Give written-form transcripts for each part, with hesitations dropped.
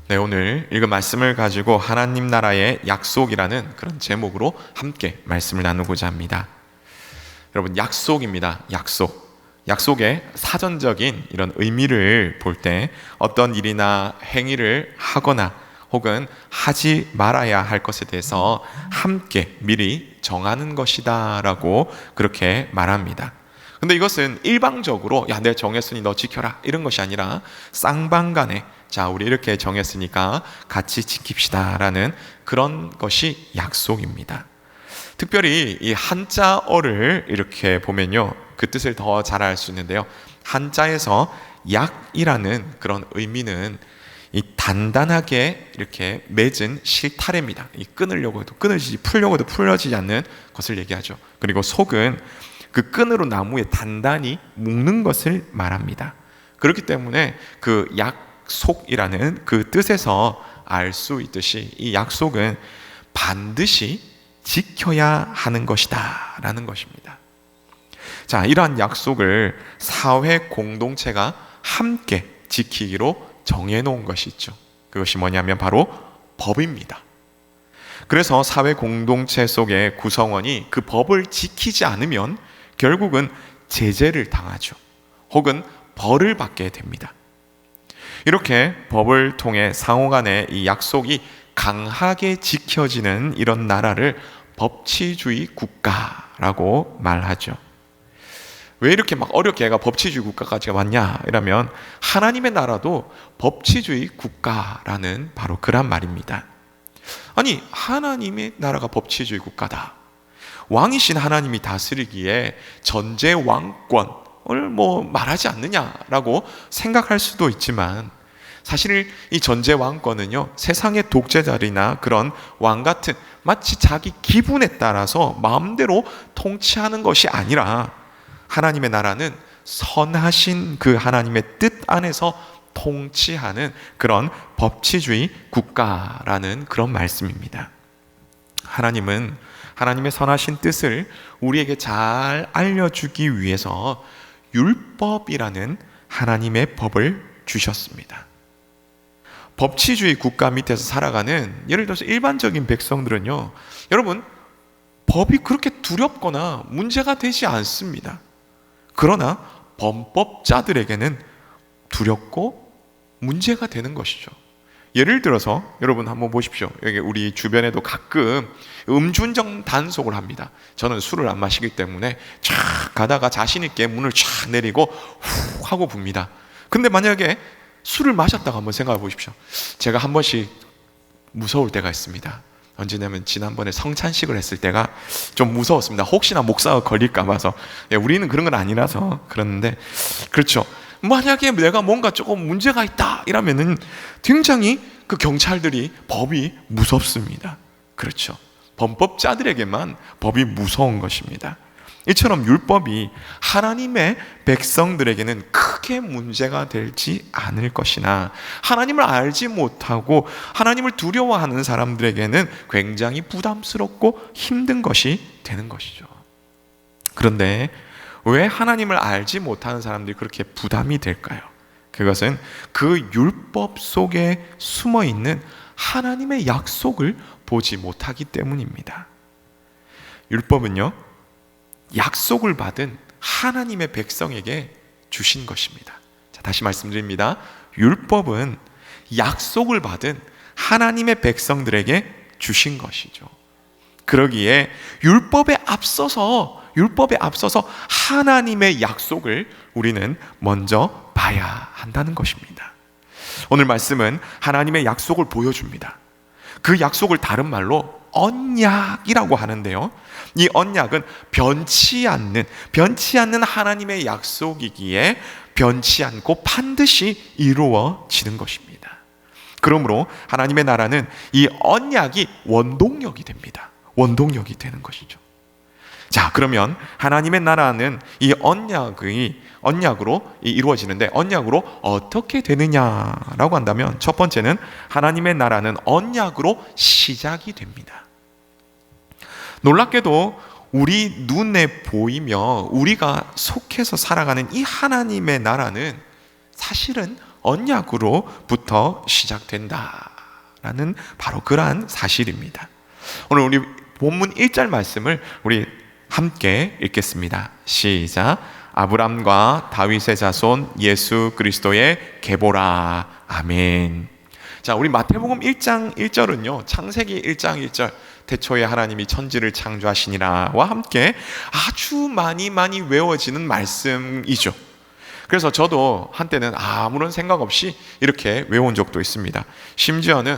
네, 오늘 읽은 말씀을 가지고 하나님 나라의 약속이라는 그런 제목으로 함께 말씀을 나누고자 합니다. 여러분, 약속입니다. 약속의 사전적인 이런 의미를 볼 때 어떤 일이나 행위를 하거나 혹은 하지 말아야 할 것에 대해서 함께 미리 정하는 것이다 라고 그렇게 말합니다. 근데 이것은 일방적으로 야, 내가 정했으니 너 지켜라 이런 것이 아니라 쌍방간에 자, 우리 이렇게 정했으니까 같이 지킵시다 라는 그런 것이 약속입니다. 특별히 이 한자어를 이렇게 보면요, 그 뜻을 더 잘 알 수 있는데요, 한자에서 약이라는 그런 의미는 이 단단하게 이렇게 맺은 실타래입니다. 이 끊으려고 해도 끊어지지, 풀려고 해도 풀려지지 않는 것을 얘기하죠. 그리고 속은 그 끈으로 나무에 단단히 묶는 것을 말합니다. 그렇기 때문에 그 약속이라는 그 뜻에서 알 수 있듯이 이 약속은 반드시 지켜야 하는 것이다 라는 것입니다. 자, 이러한 약속을 사회 공동체가 함께 지키기로 정해놓은 것이 있죠. 그것이 뭐냐면 바로 법입니다. 그래서 사회 공동체 속의 구성원이 그 법을 지키지 않으면 결국은 제재를 당하죠. 혹은 벌을 받게 됩니다. 이렇게 법을 통해 상호간의 이 약속이 강하게 지켜지는 이런 나라를 법치주의 국가라고 말하죠. 왜 이렇게 막 어렵게 얘가 법치주의 국가까지 왔냐 이러면 하나님의 나라도 법치주의 국가라는 바로 그런 말입니다. 아니, 하나님의 나라가 법치주의 국가다, 왕이신 하나님이 다스리기에 전제 왕권을 말하지 않느냐라고 생각할 수도 있지만, 사실 이 전제 왕권은요, 세상의 독재자들이나 그런 왕 같은 마치 자기 기분에 따라서 마음대로 통치하는 것이 아니라 하나님의 나라는 선하신 그 하나님의 뜻 안에서 통치하는 그런 법치주의 국가라는 그런 말씀입니다. 하나님은 하나님의 선하신 뜻을 우리에게 잘 알려주기 위해서 율법이라는 하나님의 법을 주셨습니다. 법치주의 국가 밑에서 살아가는, 예를 들어서 일반적인 백성들은요, 여러분, 법이 그렇게 두렵거나 문제가 되지 않습니다. 그러나 범법자들에게는 두렵고 문제가 되는 것이죠. 예를 들어서 여러분 한번 보십시오. 여기 우리 주변에도 가끔 음주운전 단속을 합니다. 저는 술을 안 마시기 때문에 쫙 가다가 자신 있게 문을 쫙 내리고 후 하고 붑니다. 근데 만약에 술을 마셨다고 한번 생각해 보십시오. 제가 한 번씩 무서울 때가 있습니다. 언제냐면 지난번에 성찬식을 했을 때가 좀 무서웠습니다. 혹시나 목사가 걸릴까 봐서. 우리는 그런 건 아니라서 그러는데, 그렇죠, 만약에 내가 뭔가 조금 문제가 있다 이러면은 굉장히 그 경찰들이, 법이 무섭습니다. 그렇죠, 범법자들에게만 법이 무서운 것입니다. 이처럼 율법이 하나님의 백성들에게는 크게 문제가 되지 않을 것이나, 하나님을 알지 못하고 하나님을 두려워하는 사람들에게는 굉장히 부담스럽고 힘든 것이 되는 것이죠. 그런데 왜 하나님을 알지 못하는 사람들이 그렇게 부담이 될까요? 그것은 그 율법 속에 숨어 있는 하나님의 약속을 보지 못하기 때문입니다. 율법은요, 약속을 받은 하나님의 백성에게 주신 것입니다. 자, 다시 말씀드립니다. 율법은 약속을 받은 하나님의 백성들에게 주신 것이죠. 그러기에 율법에 앞서서 하나님의 약속을 우리는 먼저 봐야 한다는 것입니다. 오늘 말씀은 하나님의 약속을 보여줍니다. 그 약속을 다른 말로 언약이라고 하는데요, 이 언약은 변치 않는 하나님의 약속이기에 변치 않고 반드시 이루어지는 것입니다. 그러므로 하나님의 나라는 이 언약이 원동력이 됩니다. 원동력이 되는 것이죠. 자, 그러면 하나님의 나라는 이 언약으로 이루어지는데, 언약으로 어떻게 되느냐라고 한다면, 첫 번째는 하나님의 나라는 언약으로 시작이 됩니다. 놀랍게도 우리 눈에 보이며 우리가 속해서 살아가는 이 하나님의 나라는 사실은 언약으로부터 시작된다라는 바로 그러한 사실입니다. 오늘 우리 본문 1절 말씀을 우리 함께 읽겠습니다. 시작. 아브람과 다윗의 자손 예수 그리스도의 계보라. 아멘. 자, 우리 마태복음 1장 1절은요, 창세기 1장 1절, 태초에 하나님이 천지를 창조하시니라와 함께 아주 많이 외워지는 말씀이죠. 그래서 저도 한때는 아무런 생각 없이 이렇게 외운 적도 있습니다. 심지어는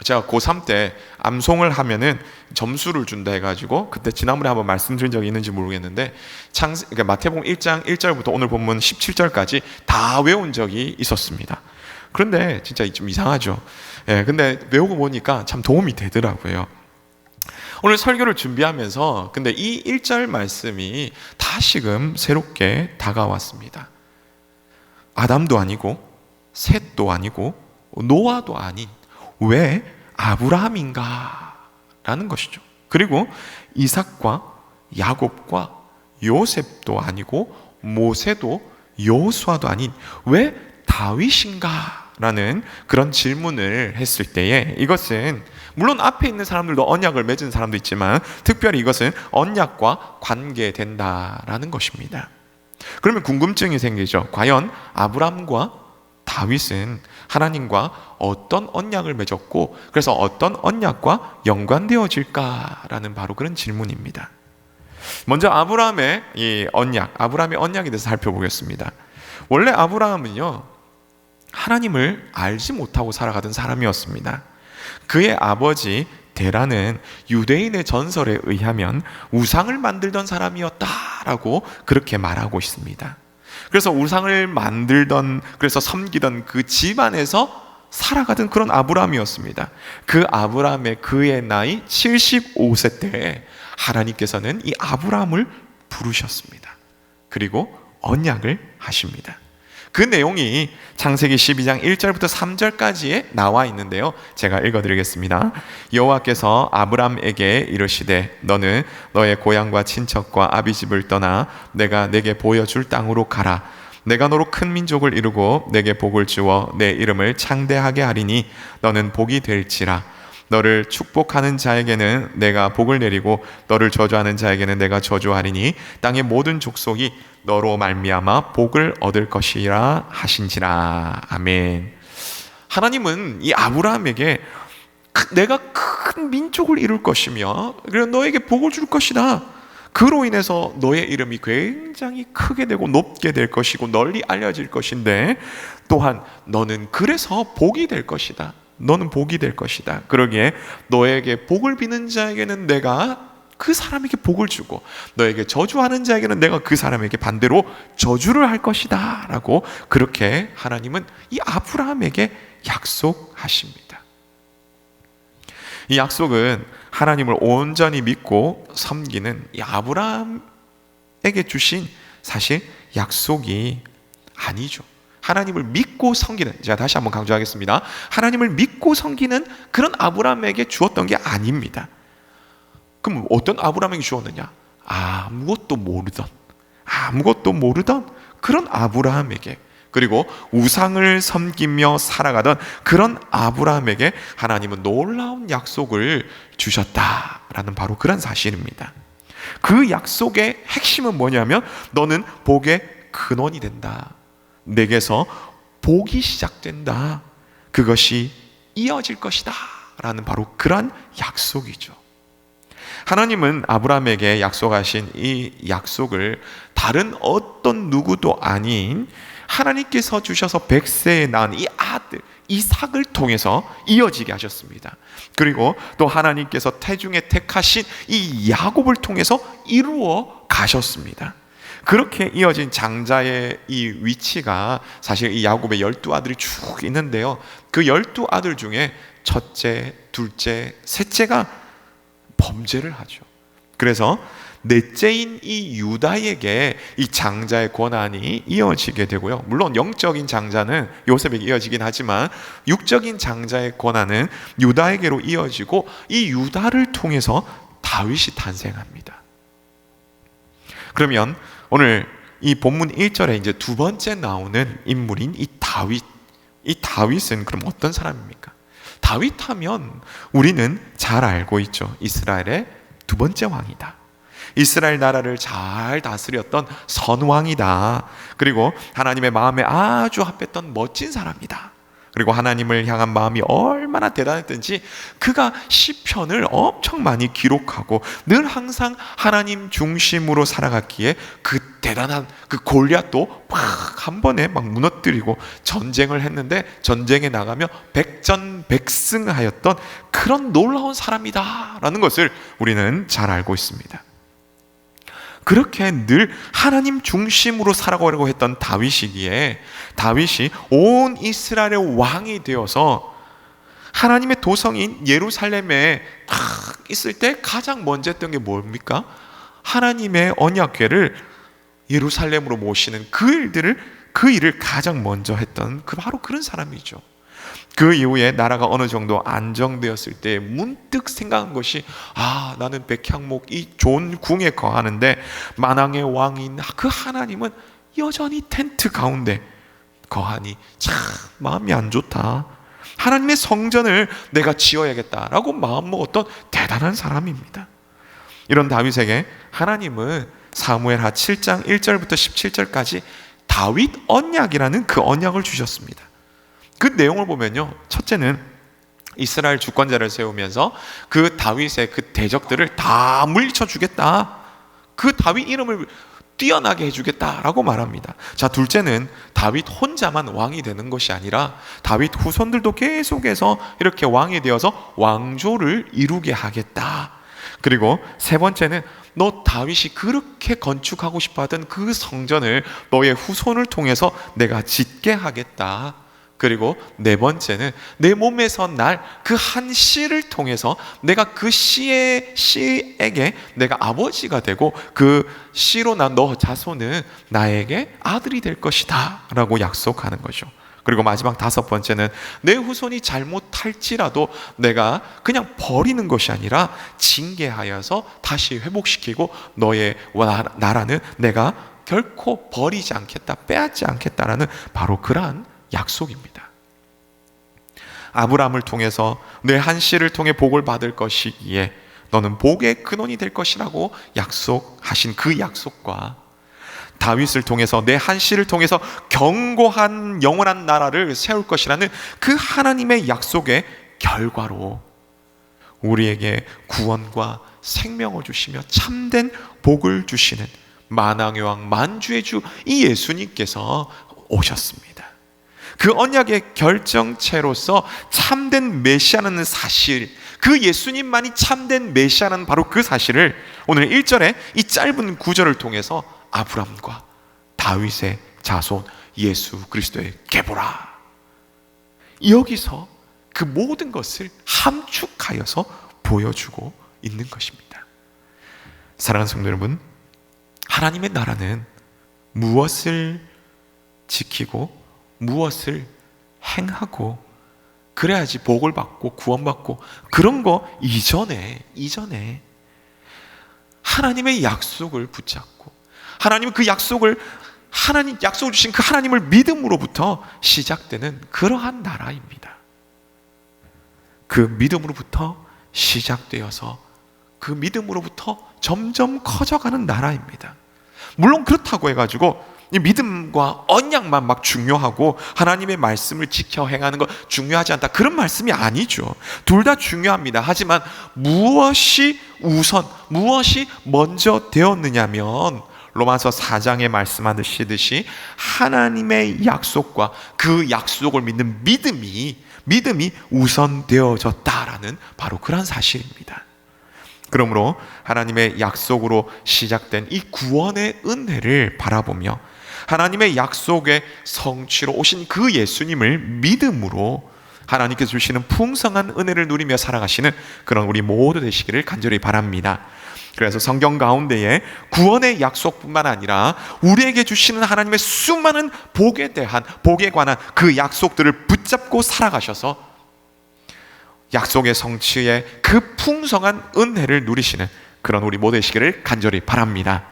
제가 고3 때 암송을 하면은 점수를 준다 해가지고, 그때 지난번에 한번 말씀드린 적이 있는지 모르겠는데 그러니까 마태복음 1장 1절부터 오늘 본문 17절까지 다 외운 적이 있었습니다. 그런데 진짜 좀 이상하죠. 근데 외우고 보니까 참 도움이 되더라고요. 오늘 설교를 준비하면서 근데 이 1절 말씀이 다시금 새롭게 다가왔습니다. 아담도 아니고 셋도 아니고 노아도 아닌 왜 아브라함인가 라는 것이죠. 그리고 이삭과 야곱과 요셉도 아니고 모세도 여호수아도 아닌 왜 다윗인가 라는 그런 질문을 했을 때에, 이것은 물론 앞에 있는 사람들도 언약을 맺은 사람도 있지만 특별히 이것은 언약과 관계된다라는 것입니다. 그러면 궁금증이 생기죠. 과연 아브람과 다윗은 하나님과 어떤 언약을 맺었고 그래서 어떤 언약과 연관되어질까라는 바로 그런 질문입니다. 먼저 아브라함의 언약에 대해서 살펴보겠습니다. 원래 아브라함은요, 하나님을 알지 못하고 살아가던 사람이었습니다. 그의 아버지 데라는 유대인의 전설에 의하면 우상을 만들던 사람이었다라고 그렇게 말하고 있습니다. 그래서 우상을 그래서 섬기던 그 집안에서 살아가던 그런 아브라함이었습니다. 그의 나이 75세 때에 하나님께서는 이 아브라함을 부르셨습니다. 그리고 언약을 하십니다. 그 내용이 창세기 12장 1절부터 3절까지에 나와 있는데요, 제가 읽어드리겠습니다. 여호와께서 아브람에게 이르시되 너는 너의 고향과 친척과 아비집을 떠나 내가 내게 보여줄 땅으로 가라. 내가 너로 큰 민족을 이루고 내게 복을 주어 내 이름을 창대하게 하리니 너는 복이 될지라. 너를 축복하는 자에게는 내가 복을 내리고 너를 저주하는 자에게는 내가 저주하리니 땅의 모든 족속이 너로 말미암아 복을 얻을 것이라 하신지라. 아멘. 하나님은 이 아브라함에게 내가 큰 민족을 이룰 것이며 그리고 너에게 복을 줄 것이다. 그로 인해서 너의 이름이 굉장히 크게 되고 높게 될 것이고 널리 알려질 것인데, 또한 너는 그래서 복이 될 것이다. 너는 복이 될 것이다. 그러기에 너에게 복을 비는 자에게는 내가 그 사람에게 복을 주고 너에게 저주하는 자에게는 내가 그 사람에게 반대로 저주를 할 것이다 라고 그렇게 하나님은 이 아브라함에게 약속하십니다. 이 약속은 하나님을 온전히 믿고 섬기는 이 아브라함에게 주신 사실 약속이 아니죠. 하나님을 믿고 섬기는, 제가 다시 한번 강조하겠습니다. 하나님을 믿고 섬기는 그런 아브라함에게 주었던 게 아닙니다. 그럼 어떤 아브라함에게 주었느냐? 아무것도 모르던 그런 아브라함에게, 그리고 우상을 섬기며 살아가던 그런 아브라함에게 하나님은 놀라운 약속을 주셨다라는 바로 그런 사실입니다. 그 약속의 핵심은 뭐냐면 너는 복의 근원이 된다. 내게서 복이 시작된다. 그것이 이어질 것이다 라는 바로 그런 약속이죠. 하나님은 아브라함에게 약속하신 이 약속을 다른 어떤 누구도 아닌 하나님께서 주셔서 100세에 낳은 이 아들 이삭을 통해서 이어지게 하셨습니다. 그리고 또 하나님께서 태중에 택하신 이 야곱을 통해서 이루어 가셨습니다. 그렇게 이어진 장자의 이 위치가 사실 이 야곱의 12아들이 쭉 있는데요, 그 12아들 중에 첫째, 둘째, 셋째가 범죄를 하죠. 그래서 넷째인 이 유다에게 이 장자의 권한이 이어지게 되고요, 물론 영적인 장자는 요셉에게 이어지긴 하지만 육적인 장자의 권한은 유다에게로 이어지고 이 유다를 통해서 다윗이 탄생합니다. 그러면 오늘 이 본문 1절에 이제 두 번째 나오는 인물인 이 다윗, 이 다윗은 그럼 어떤 사람입니까? 다윗 하면 우리는 잘 알고 있죠. 이스라엘의 두 번째 왕이다. 이스라엘 나라를 잘 다스렸던 선왕이다. 그리고 하나님의 마음에 아주 합했던 멋진 사람이다. 그리고 하나님을 향한 마음이 얼마나 대단했든지 그가 시편을 엄청 많이 기록하고 늘 항상 하나님 중심으로 살아갔기에 그 대단한 그 골리앗도 막 한 번에 막 무너뜨리고 전쟁을 했는데 전쟁에 나가며 백전백승하였던 그런 놀라운 사람이다라는 것을 우리는 잘 알고 있습니다. 그렇게 늘 하나님 중심으로 살아가려고 했던 다윗이기에 다윗이 온 이스라엘의 왕이 되어서 하나님의 도성인 예루살렘에 딱 있을 때 가장 먼저 했던 게 뭡니까? 하나님의 언약궤를 예루살렘으로 모시는 그 일을 가장 먼저 했던 바로 그런 사람이죠. 그 이후에 나라가 어느 정도 안정되었을 때 문득 생각한 것이 나는 백향목 이 좋은 궁에 거하는데 만왕의 왕인 그 하나님은 여전히 텐트 가운데 거하니 참 마음이 안 좋다. 하나님의 성전을 내가 지어야겠다라고 마음먹었던 대단한 사람입니다. 이런 다윗에게 하나님은 사무엘하 7장 1절부터 17절까지 다윗 언약이라는 그 언약을 주셨습니다. 그 내용을 보면요, 첫째는 이스라엘 주권자를 세우면서 그 다윗의 그 대적들을 다 물리쳐 주겠다, 그 다윗 이름을 뛰어나게 해주겠다라고 말합니다. 자, 둘째는 다윗 혼자만 왕이 되는 것이 아니라 다윗 후손들도 계속해서 이렇게 왕이 되어서 왕조를 이루게 하겠다. 그리고 세 번째는 너 다윗이 그렇게 건축하고 싶어하던 그 성전을 너의 후손을 통해서 내가 짓게 하겠다. 그리고 네 번째는 내 몸에서 날 그 한 씨를 통해서 내가 그 씨에게 내가 아버지가 되고 그 씨로 난 너 자손은 나에게 아들이 될 것이다 라고 약속하는 거죠. 그리고 마지막 다섯 번째는 내 후손이 잘못할지라도 내가 그냥 버리는 것이 아니라 징계하여서 다시 회복시키고 너의 나라는 내가 결코 버리지 않겠다, 빼앗지 않겠다라는 바로 그러한 약속입니다. 아브라함을 통해서 내 한 씨를 통해 복을 받을 것이기에 너는 복의 근원이 될 것이라고 약속하신 그 약속과 다윗을 통해서 내 한 씨를 통해서 견고한 영원한 나라를 세울 것이라는 그 하나님의 약속의 결과로 우리에게 구원과 생명을 주시며 참된 복을 주시는 만왕의 왕 만주의 주 이 예수님께서 오셨습니다. 그 언약의 결정체로서 참된 메시아라는 사실, 그 예수님만이 참된 메시아라는 바로 그 사실을 오늘 1절에 이 짧은 구절을 통해서 아브람과 다윗의 자손 예수 그리스도의 계보라, 여기서 그 모든 것을 함축하여서 보여주고 있는 것입니다. 사랑하는 성도 여러분, 하나님의 나라는 무엇을 지키고 무엇을 행하고 그래야지 복을 받고 구원받고 그런 거 이전에 하나님의 약속을 붙잡고 하나님 그 약속을 하나님 약속을 주신 그 하나님을 믿음으로부터 시작되는 그러한 나라입니다. 그 믿음으로부터 시작되어서 그 믿음으로부터 점점 커져가는 나라입니다. 물론 그렇다고 해가지고 이 믿음과 언약만 막 중요하고 하나님의 말씀을 지켜 행하는 것 중요하지 않다, 그런 말씀이 아니죠. 둘 다 중요합니다. 하지만 무엇이 우선, 무엇이 먼저 되었느냐면 로마서 4장에 말씀하듯이 하나님의 약속과 그 약속을 믿는 믿음이 우선되어졌다라는 바로 그런 사실입니다. 그러므로 하나님의 약속으로 시작된 이 구원의 은혜를 바라보며 하나님의 약속의 성취로 오신 그 예수님을 믿음으로 하나님께서 주시는 풍성한 은혜를 누리며 살아가시는 그런 우리 모두 되시기를 간절히 바랍니다. 그래서 성경 가운데에 구원의 약속뿐만 아니라 우리에게 주시는 하나님의 수많은 복에 관한 그 약속들을 붙잡고 살아가셔서 약속의 성취에 그 풍성한 은혜를 누리시는 그런 우리 모두 되시기를 간절히 바랍니다.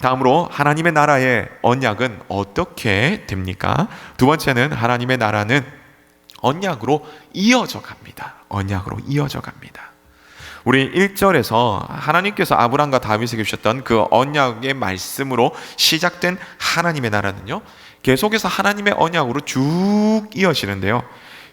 다음으로 하나님의 나라의 언약은 어떻게 됩니까? 두 번째는 하나님의 나라는 언약으로 이어져 갑니다. 언약으로 이어져 갑니다. 우리 1절에서 하나님께서 아브라함과 다윗에게 주셨던 그 언약의 말씀으로 시작된 하나님의 나라는요, 계속해서 하나님의 언약으로 쭉 이어지는데요,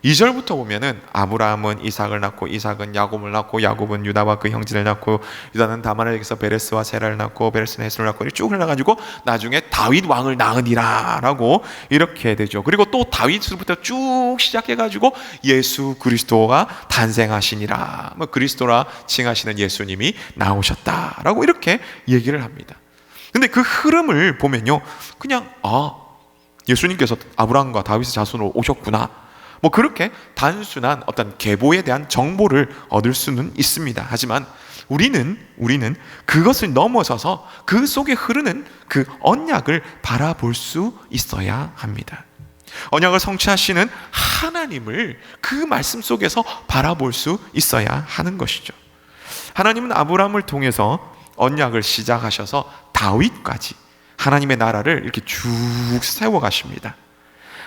2절부터 보면은 아브라함은 이삭을 낳고 이삭은 야곱을 낳고 야곱은 유다와 그 형제를 낳고 유다는 다말에게서 베레스와 세라를 낳고 베레스는 헤스를 낳고 쭉 흘러가지고 나중에 다윗 왕을 낳으니라 라고 이렇게 되죠. 그리고 또 다윗으로부터 쭉 시작해가지고 예수 그리스도가 탄생하시니라, 뭐 그리스도라 칭하시는 예수님이 나오셨다라고 이렇게 얘기를 합니다. 근데 그 흐름을 보면요, 그냥 예수님께서 아브라함과 다윗의 자손으로 오셨구나, 뭐 그렇게 단순한 어떤 계보에 대한 정보를 얻을 수는 있습니다. 하지만 우리는 그것을 넘어서서 그 속에 흐르는 그 언약을 바라볼 수 있어야 합니다. 언약을 성취하시는 하나님을 그 말씀 속에서 바라볼 수 있어야 하는 것이죠. 하나님은 아브라함을 통해서 언약을 시작하셔서 다윗까지 하나님의 나라를 이렇게 쭉 세워 가십니다.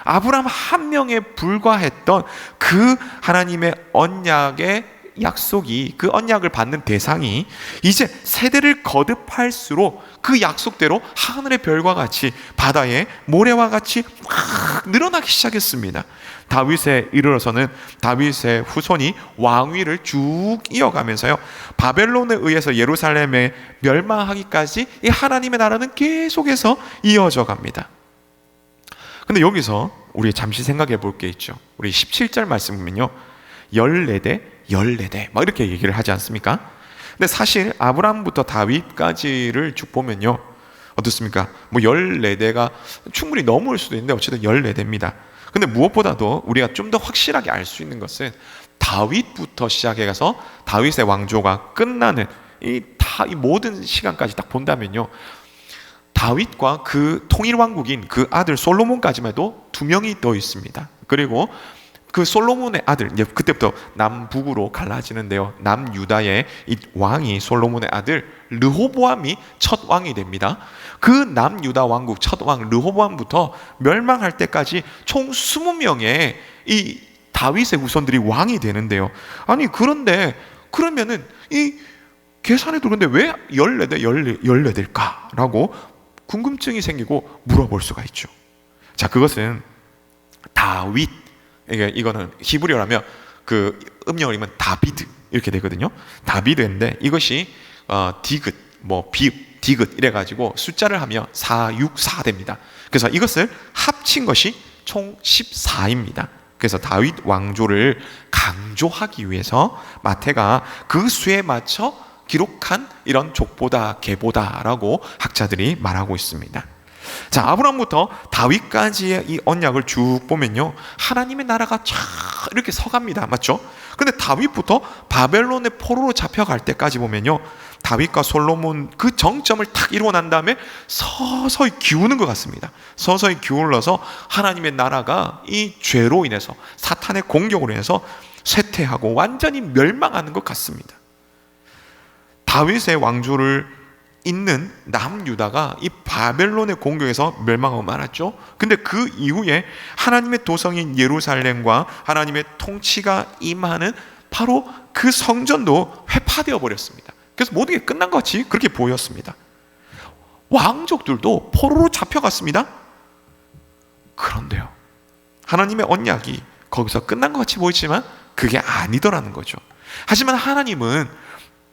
아브라함 한 명에 불과했던 그 하나님의 언약의 약속이, 그 언약을 받는 대상이 이제 세대를 거듭할수록 그 약속대로 하늘의 별과 같이 바다의 모래와 같이 확 늘어나기 시작했습니다. 다윗에 이르러서는 다윗의 후손이 왕위를 쭉 이어가면서요, 바벨론에 의해서 예루살렘에 멸망하기까지 이 하나님의 나라는 계속해서 이어져 갑니다. 근데 여기서 우리 잠시 생각해 볼 게 있죠. 우리 17절 말씀 보면요, 14대 막 이렇게 얘기를 하지 않습니까? 근데 사실 아브라함부터 다윗까지를 쭉 보면요, 어떻습니까? 뭐 14대가 충분히 넘을 수도 있는데 어쨌든 14대입니다. 근데 무엇보다도 우리가 좀 더 확실하게 알 수 있는 것은 다윗부터 시작해 가서 다윗의 왕조가 끝나는 이 모든 시간까지 딱 본다면요, 다윗과 그 통일왕국인 그 아들 솔로몬까지만 해도 2명이 더 있습니다. 그리고 그 솔로몬의 아들, 이제 그때부터 남북으로 갈라지는데요, 남유다의 이 왕이 솔로몬의 아들 르호보암이 첫 왕이 됩니다. 그 남유다 왕국 첫 왕 르호보암부터 멸망할 때까지 총 20명의 이 다윗의 후손들이 왕이 되는데요, 아니 그런데 그러면은 이 계산해도 근데 왜 14대일까라고 궁금증이 생기고 물어볼 수가 있죠. 자, 그것은 다윗, 이거는 히브리어라면 그 음력이면 다비드 이렇게 되거든요. 다비드인데 이것이 디귿, 디귿 이래가지고 숫자를 하면 464 됩니다. 그래서 이것을 합친 것이 총 14입니다. 그래서 다윗 왕조를 강조하기 위해서 마태가 그 수에 맞춰 기록한 이런 족보다 계보다라고 학자들이 말하고 있습니다. 자, 아브라함부터 다윗까지의 이 언약을 쭉 보면요, 하나님의 나라가 쫙 이렇게 서갑니다. 맞죠? 근데 다윗부터 바벨론의 포로로 잡혀갈 때까지 보면요, 다윗과 솔로몬 그 정점을 탁 이루고 난 다음에 서서히 기우는 것 같습니다. 서서히 기울어서 하나님의 나라가 이 죄로 인해서, 사탄의 공격으로 인해서 쇠퇴하고 완전히 멸망하는 것 같습니다. 다윗의 왕조를 잇는 남유다가 이 바벨론의 공격에서 멸망하고 말았죠. 근데 그 이후에 하나님의 도성인 예루살렘과 하나님의 통치가 임하는 바로 그 성전도 회파되어 버렸습니다. 그래서 모든 게 끝난 것 같이 그렇게 보였습니다. 왕족들도 포로로 잡혀갔습니다. 그런데요, 하나님의 언약이 거기서 끝난 것 같이 보이지만 그게 아니더라는 거죠. 하지만 하나님은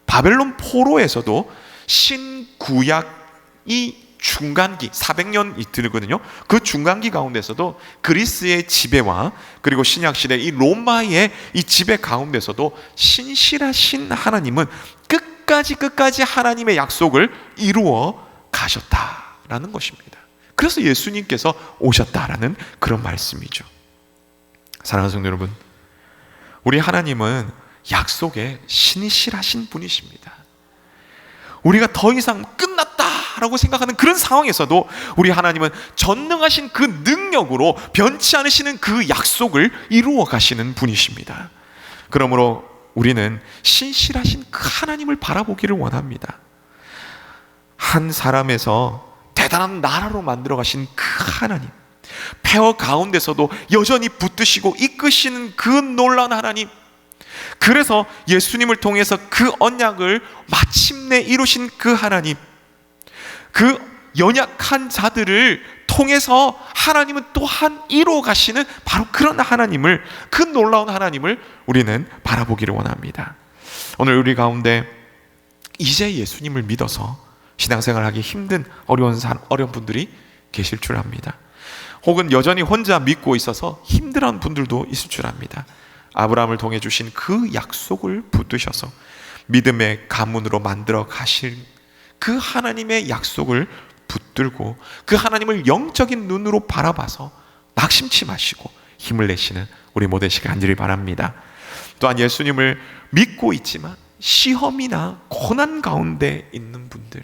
바벨론 포로에서도 신구약이 중간기 400년이 들거든요. 그 중간기 가운데서도 그리스의 지배와 그리고 신약시대 이 로마의 이 지배 가운데서도 신실하신 하나님은 끝까지 하나님의 약속을 이루어 가셨다라는 것입니다. 그래서 예수님께서 오셨다라는 그런 말씀이죠. 사랑하는 성도 여러분, 우리 하나님은 약속에 신실하신 분이십니다. 우리가 더 이상 끝났다라고 생각하는 그런 상황에서도 우리 하나님은 전능하신 그 능력으로 변치 않으시는 그 약속을 이루어 가시는 분이십니다. 그러므로 우리는 신실하신 그 하나님을 바라보기를 원합니다. 한 사람에서 대단한 나라로 만들어 가신 그 하나님, 폐허 가운데서도 여전히 붙드시고 이끄시는 그 놀라운 하나님, 그래서 예수님을 통해서 그 언약을 마침내 이루신 그 하나님, 그 연약한 자들을 통해서 하나님은 또한 이루어 가시는 바로 그런 하나님을, 그 놀라운 하나님을 우리는 바라보기를 원합니다. 오늘 우리 가운데 이제 예수님을 믿어서 신앙생활하기 힘든 어려운 분들이 계실 줄 압니다. 혹은 여전히 혼자 믿고 있어서 힘들어하는 분들도 있을 줄 압니다. 아브라함을 통해 주신 그 약속을 붙드셔서 믿음의 가문으로 만들어 가실 그 하나님의 약속을 붙들고 그 하나님을 영적인 눈으로 바라봐서 낙심치 마시고 힘을 내시는 우리 모두 되시길 간절히 바랍니다. 또한 예수님을 믿고 있지만 시험이나 고난 가운데 있는 분들,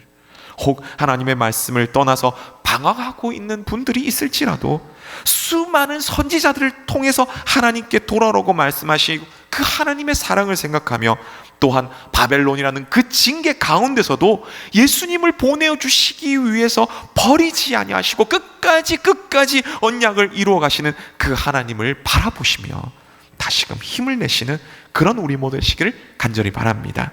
혹 하나님의 말씀을 떠나서 방황하고 있는 분들이 있을지라도 수많은 선지자들을 통해서 하나님께 돌아오라고 말씀하시고 그 하나님의 사랑을 생각하며, 또한 바벨론이라는 그 징계 가운데서도 예수님을 보내주시기 위해서 버리지 아니하시고 끝까지 언약을 이루어 가시는 그 하나님을 바라보시며 다시금 힘을 내시는 그런 우리 모두 되시기를 간절히 바랍니다.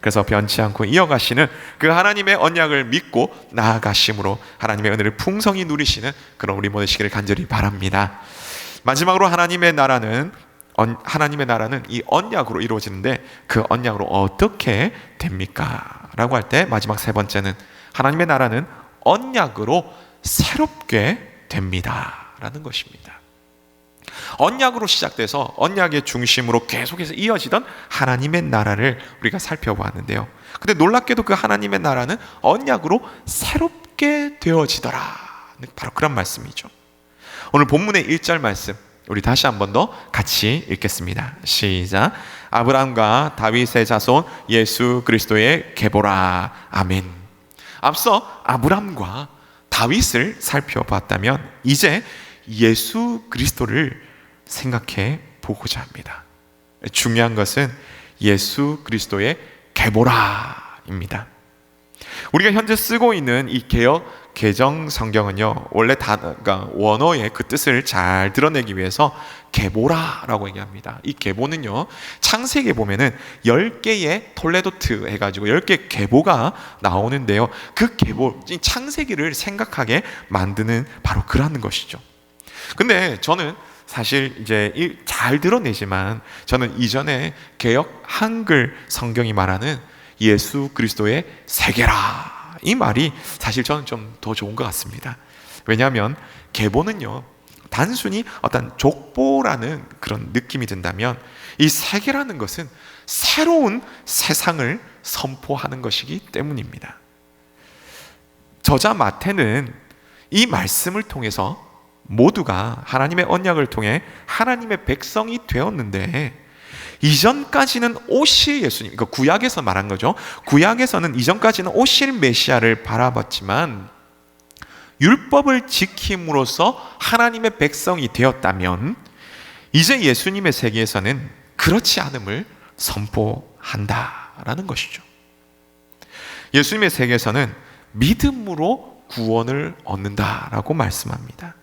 그래서 변치 않고 이어가시는 그 하나님의 언약을 믿고 나아가심으로 하나님의 은혜를 풍성히 누리시는 그런 우리 모두 되시기를 간절히 바랍니다. 마지막으로 하나님의 나라는 이 언약으로 이루어지는데, 그 언약으로 어떻게 됩니까? 라고 할 때 마지막 세 번째는 하나님의 나라는 언약으로 새롭게 됩니다 라는 것입니다. 언약으로 시작돼서 언약의 중심으로 계속해서 이어지던 하나님의 나라를 우리가 살펴보았는데요, 근데 놀랍게도 그 하나님의 나라는 언약으로 새롭게 되어지더라, 바로 그런 말씀이죠. 오늘 본문의 1절 말씀 우리 다시 한 번 더 같이 읽겠습니다. 시작. 아브라함과 다윗의 자손 예수 그리스도의 계보라. 아멘. 앞서 아브라함과 다윗을 살펴봤다면 이제 예수 그리스도를 생각해 보고자 합니다. 중요한 것은 예수 그리스도의 계보라입니다. 우리가 현재 쓰고 있는 이 개역 개정 성경은요, 원래 그러니까 원어의 그 뜻을 잘 드러내기 위해서 계보라라고 얘기합니다. 이 계보는요, 창세기에 보면은 10개의 톨레도트 해가지고 10개 계보가 나오는데요, 그 계보, 창세기를 생각하게 만드는 바로 그러한 것이죠. 근데 저는 사실 이제 잘 드러내지만 저는 이전에 개역 한글 성경이 말하는 예수 그리스도의 세계라, 이 말이 사실 저는 좀 더 좋은 것 같습니다. 왜냐하면 계보는요, 단순히 어떤 족보라는 그런 느낌이 든다면 이 세계라는 것은 새로운 세상을 선포하는 것이기 때문입니다. 저자 마태는 이 말씀을 통해서 모두가 하나님의 언약을 통해 하나님의 백성이 되었는데, 이전까지는 오실 예수님, 그러니까 구약에서 말한 거죠. 구약에서는 이전까지는 오실 메시아를 바라봤지만 율법을 지킴으로써 하나님의 백성이 되었다면, 이제 예수님의 세계에서는 그렇지 않음을 선포한다라는 것이죠. 예수님의 세계에서는 믿음으로 구원을 얻는다라고 말씀합니다.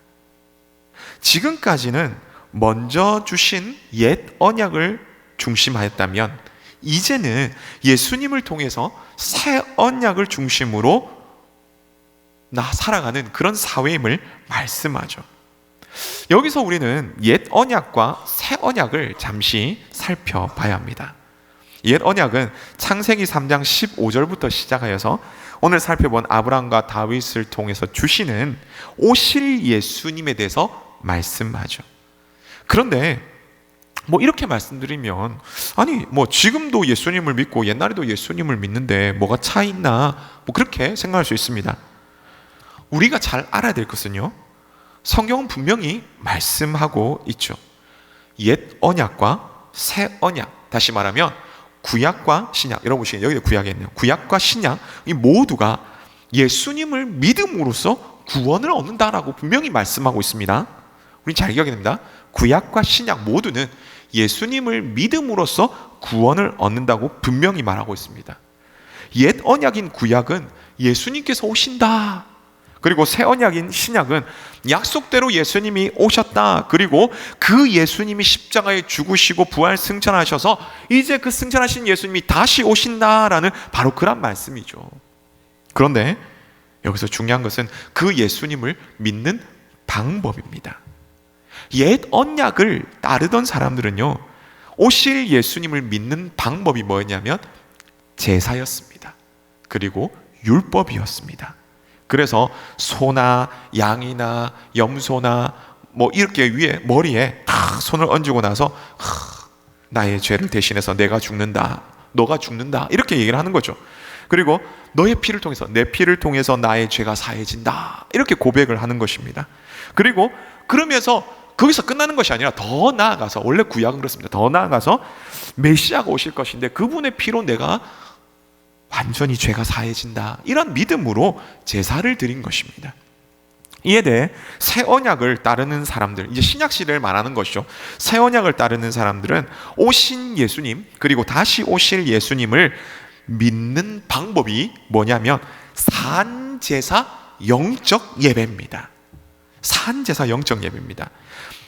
지금까지는 먼저 주신 옛 언약을 중심하였다면 이제는 예수님을 통해서 새 언약을 중심으로 살아가는 그런 사회임을 말씀하죠. 여기서 우리는 옛 언약과 새 언약을 잠시 살펴봐야 합니다. 옛 언약은 창세기 3장 15절부터 시작하여서 오늘 살펴본 아브라함과 다윗을 통해서 주시는 오실 예수님에 대해서 말씀하죠. 그런데 이렇게 말씀드리면, 아니 지금도 예수님을 믿고 옛날에도 예수님을 믿는데 뭐가 차이 있나, 그렇게 생각할 수 있습니다. 우리가 잘 알아야 될 것은요, 성경은 분명히 말씀하고 있죠. 옛 언약과 새 언약, 다시 말하면 구약과 신약, 여러분 보시면 여기 구약에 있네요. 구약과 신약 이 모두가 예수님을 믿음으로써 구원을 얻는다라고 분명히 말씀하고 있습니다. 우리 잘 기억해야 됩니다. 구약과 신약 모두는 예수님을 믿음으로써 구원을 얻는다고 분명히 말하고 있습니다. 옛 언약인 구약은 예수님께서 오신다. 그리고 새 언약인 신약은 약속대로 예수님이 오셨다. 그리고 그 예수님이 십자가에 죽으시고 부활 승천하셔서 이제 그 승천하신 예수님이 다시 오신다라는 바로 그런 말씀이죠. 그런데 여기서 중요한 것은 그 예수님을 믿는 방법입니다. 옛 언약을 따르던 사람들은요, 오실 예수님을 믿는 방법이 뭐였냐면 제사였습니다. 그리고 율법이었습니다. 그래서 소나 양이나 염소나 뭐 이렇게 위에 머리에 탁 손을 얹고 나서 나의 죄를 대신해서 내가 죽는다, 너가 죽는다, 이렇게 얘기를 하는 거죠. 그리고 너의 피를 통해서, 내 피를 통해서 나의 죄가 사해진다, 이렇게 고백을 하는 것입니다. 그리고 그러면서 거기서 끝나는 것이 아니라 더 나아가서, 원래 구약은 그렇습니다. 더 나아가서 메시아가 오실 것인데 그분의 피로 내가 완전히 죄가 사해진다, 이런 믿음으로 제사를 드린 것입니다. 이에 대해 새 언약을 따르는 사람들, 이제 신약 시대를 말하는 것이죠. 새 언약을 따르는 사람들은 오신 예수님, 그리고 다시 오실 예수님을 믿는 방법이 뭐냐면 산제사 영적 예배입니다. 산제사 영적 예배입니다.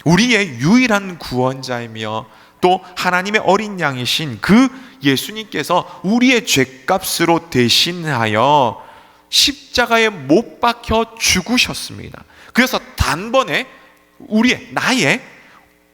우리의 유일한 구원자이며 또 하나님의 어린 양이신 그 예수님께서 우리의 죄값으로 대신하여 십자가에 못 박혀 죽으셨습니다. 그래서 단번에 우리의, 나의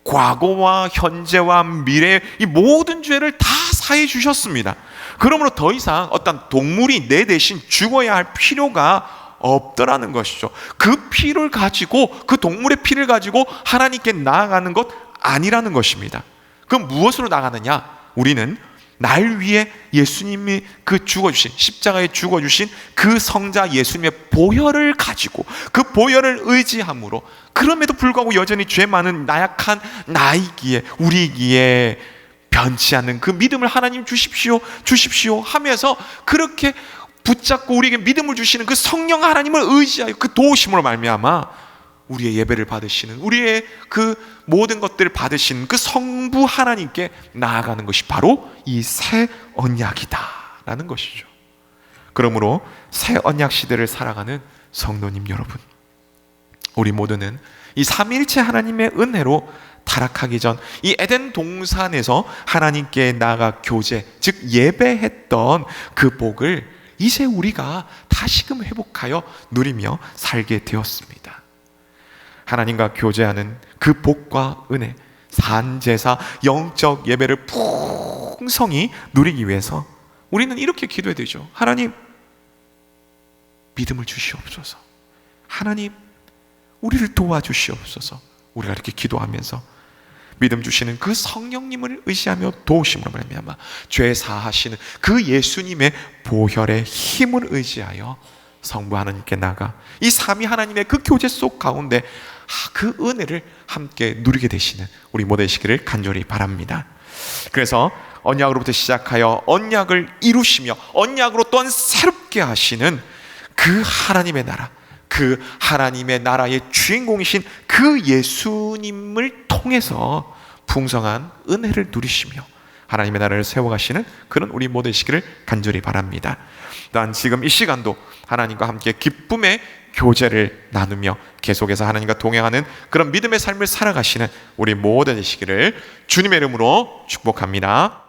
과거와 현재와 미래의 이 모든 죄를 다 사해 주셨습니다. 그러므로 더 이상 어떤 동물이 내 대신 죽어야 할 필요가 없더라는 것이죠. 그 피를 가지고, 그 동물의 피를 가지고 하나님께 나아가는 것 아니라는 것입니다. 그럼 무엇으로 나가느냐? 우리는 날 위해 예수님이 그 죽어주신, 십자가에 죽어주신 그 성자 예수님의 보혈을 가지고, 그 보혈을 의지함으로, 그럼에도 불구하고 여전히 죄 많은 나약한 나이기에, 우리기에 변치 않는 그 믿음을 하나님 주십시오, 주십시오 하면서 그렇게 붙잡고 우리에게 믿음을 주시는 그 성령 하나님을 의지하여 그 도우심으로 말미암아 우리의 예배를 받으시는, 우리의 그 모든 것들을 받으시는 그 성부 하나님께 나아가는 것이 바로 이 새 언약이다라는 것이죠. 그러므로 새 언약 시대를 살아가는 성도님 여러분, 우리 모두는 이 삼위일체 하나님의 은혜로 타락하기 전 이 에덴 동산에서 하나님께 나아가 교제, 즉 예배했던 그 복을 이제 우리가 다시금 회복하여 누리며 살게 되었습니다. 하나님과 교제하는 그 복과 은혜, 산제사 영적 예배를 풍성히 누리기 위해서 우리는 이렇게 기도해야 되죠. 하나님, 믿음을 주시옵소서. 하나님, 우리를 도와주시옵소서. 우리가 이렇게 기도하면서 믿음 주시는 그 성령님을 의지하며 도우심으로 말미암아 죄 사하시는 그 예수님의 보혈의 힘을 의지하여 성부 하나님께 나가 이 삼위 하나님의 그 교제 속 가운데 그 은혜를 함께 누리게 되시는 우리 모두 되시기를 간절히 바랍니다. 그래서 언약으로부터 시작하여 언약을 이루시며 언약으로 또한 새롭게 하시는 그 하나님의 나라, 그 하나님의 나라의 주인공이신 그 예수님을 통해서 풍성한 은혜를 누리시며 하나님의 나라를 세워가시는 그런 우리 모두 되시기를 간절히 바랍니다. 또한 지금 이 시간도 하나님과 함께 기쁨의 교제를 나누며 계속해서 하나님과 동행하는 그런 믿음의 삶을 살아가시는 우리 모두 되시기를 주님의 이름으로 축복합니다.